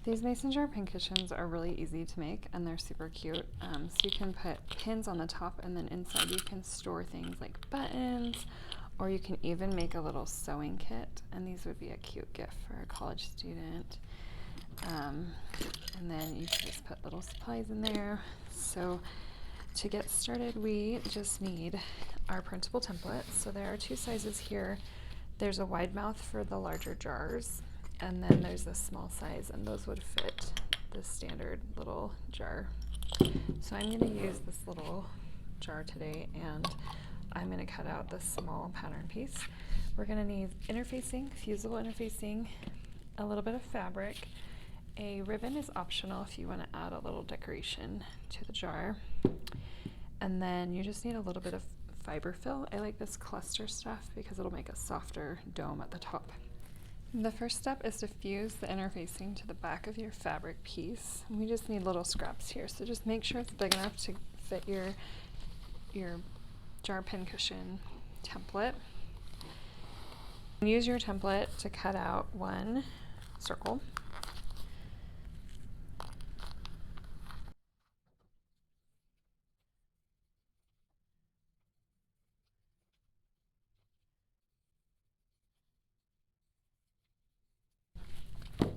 These mason jar pincushions are really easy to make and they're super cute. So you can put pins on the top and then inside you can store things like buttons, or you can even make a little sewing kit, and these would be a cute gift for a college student. And then you can just put little supplies in there. So to get started, we just need our printable template. So there are two sizes here. There's a wide mouth for the larger jars, and then there's a small size, and those would fit the standard little jar. So I'm going to use this little jar today, and I'm going to cut out this small pattern piece. We're going to need interfacing, fusible interfacing, a little bit of fabric. A ribbon is optional if you want to add a little decoration to the jar. And then you just need a little bit of fiber fill. I like this cluster stuff because it'll make a softer dome at the top. The first step is to fuse the interfacing to the back of your fabric piece. And we just need little scraps here, so just make sure it's big enough to fit your jar pincushion template. Use your template to cut out one circle.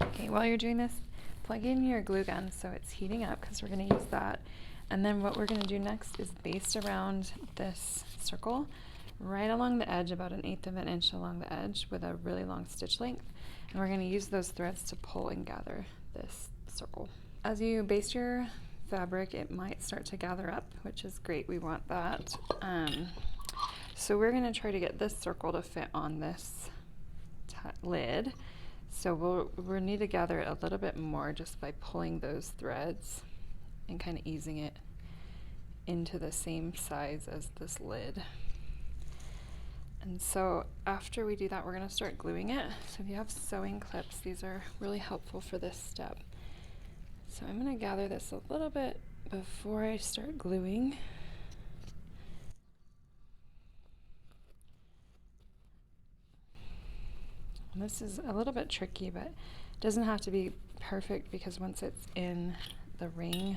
Okay, while you're doing this, plug in your glue gun so it's heating up because we're going to use that. And then what we're going to do next is baste around this circle right along the edge, about 1/8 of an inch along the edge with a really long stitch length. And we're going to use those threads to pull and gather this circle. As you baste your fabric, it might start to gather up, which is great. We want that. So we're going to try to get this circle to fit on this lid. So we'll need to gather it a little bit more just by pulling those threads and kind of easing it into the same size as this lid. And so after we do that, we're going to start gluing it. So if you have sewing clips, these are really helpful for this step. So I'm going to gather this a little bit before I start gluing. And this is a little bit tricky, but it doesn't have to be perfect because once it's in the ring,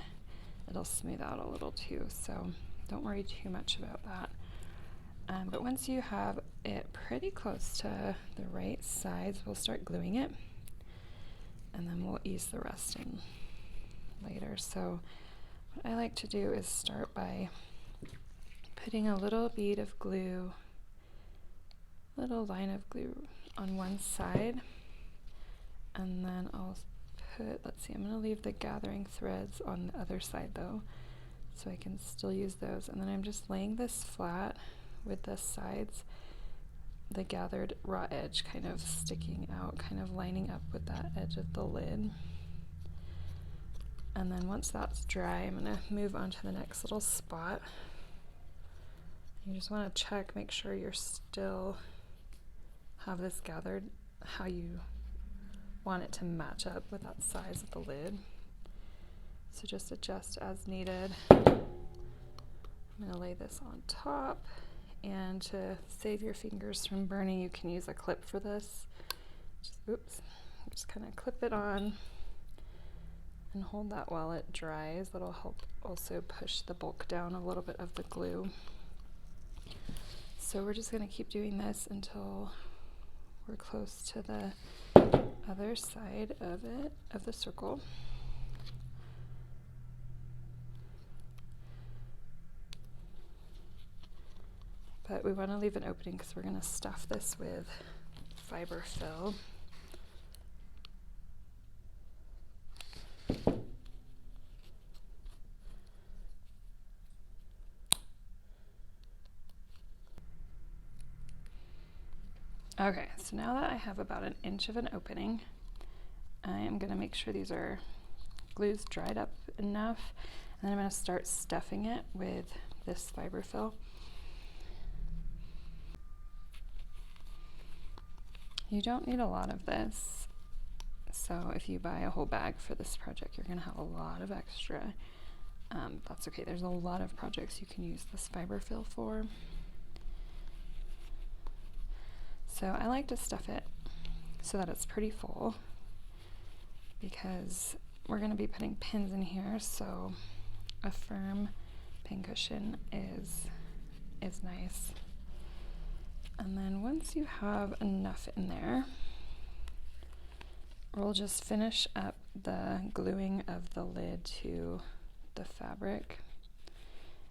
it'll smooth out a little too. So don't worry too much about that. But once you have it pretty close to the right size, we'll start gluing it, and then we'll ease the rest in later. So what I like to do is start by putting a little bead of glue, little line of glue on one side, and then I'll put, let's see, I'm going to leave the gathering threads on the other side though, so I can still use those. And then I'm just laying this flat with the sides, the gathered raw edge kind of sticking out, kind of lining up with that edge of the lid. And then once that's dry, I'm going to move on to the next little spot. You just want to check, make sure you're still have this gathered how you want it to match up with that size of the lid. So just adjust as needed. I'm going to lay this on top, and to save your fingers from burning, you can use a clip for this. Just kind of clip it on and hold that while it dries. That'll help also push the bulk down a little bit of the glue. So we're just going to keep doing this until we're close to the other side of it, of the circle. But we want to leave an opening because we're going to stuff this with fiber fill. Okay, so now that I have about 1 inch of an opening, I am going to make sure these are glue's dried up enough, and then I'm going to start stuffing it with this fiber fill. You don't need a lot of this, so if you buy a whole bag for this project, you're going to have a lot of extra. That's okay. There's a lot of projects you can use this fiber fill for. So I like to stuff it so that it's pretty full. because we're going to be putting pins in here, so a firm pincushion is nice. And then once you have enough in there, we'll just finish up the gluing of the lid to the fabric.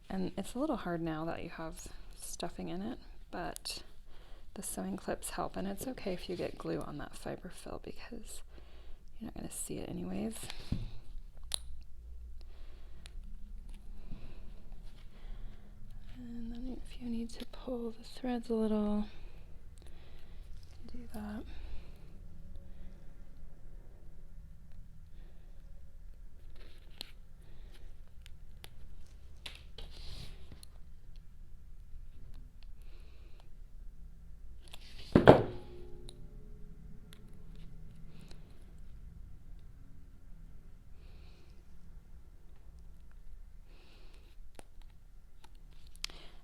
And it's a little hard now that you have stuffing in it, but the sewing clips help, and it's okay if you get glue on that fiber fill because you're not going to see it anyways. And then if you need to pull the threads a little, do that.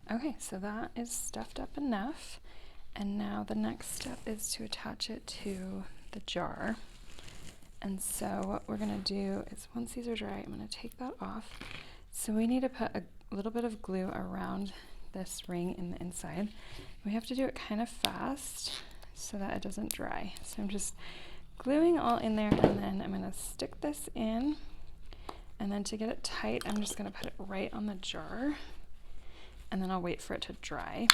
Okay, so that is stuffed up enough, and now the next step is to attach it to the jar. And so what we're going to do is, once these are dry, I'm going to take that off. So we need to put a little bit of glue around this ring in the inside. We have to do it kind of fast so that it doesn't dry. So I'm just gluing all in there, and then I'm going to stick this in, and then to get it tight, I'm just going to put it right on the jar. And then I'll wait for it to dry.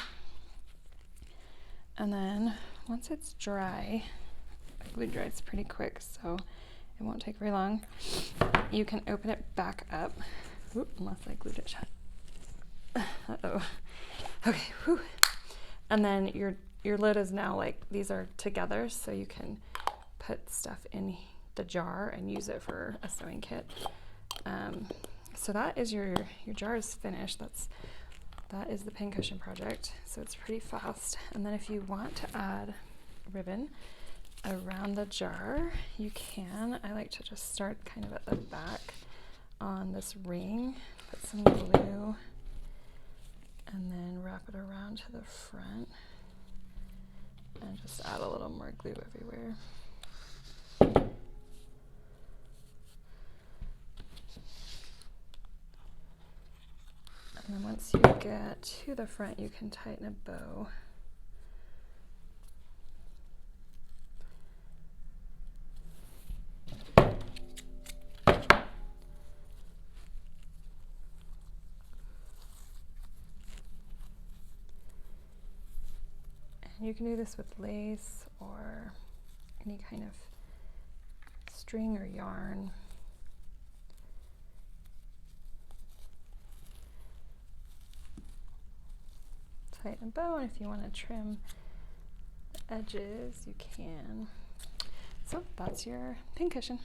And then once it's dry, glue dries pretty quick, so it won't take very long. You can open it back up. Oop, unless I glued it shut. Uh-oh. Okay, whew. And then your lid is now like, these are together, so you can put stuff in the jar and use it for a sewing kit. So that is your jar is finished. That is the pincushion project, so it's pretty fast. And then if you want to add ribbon around the jar, you can. I like to just start kind of at the back on this ring, put some glue, and then wrap it around to the front, and just add a little more glue everywhere. And then once you get to the front, you can tighten a bow. And you can do this with lace or any kind of string or yarn. Tighten a bow, and if you want to trim the edges, you can. So that's your pincushion.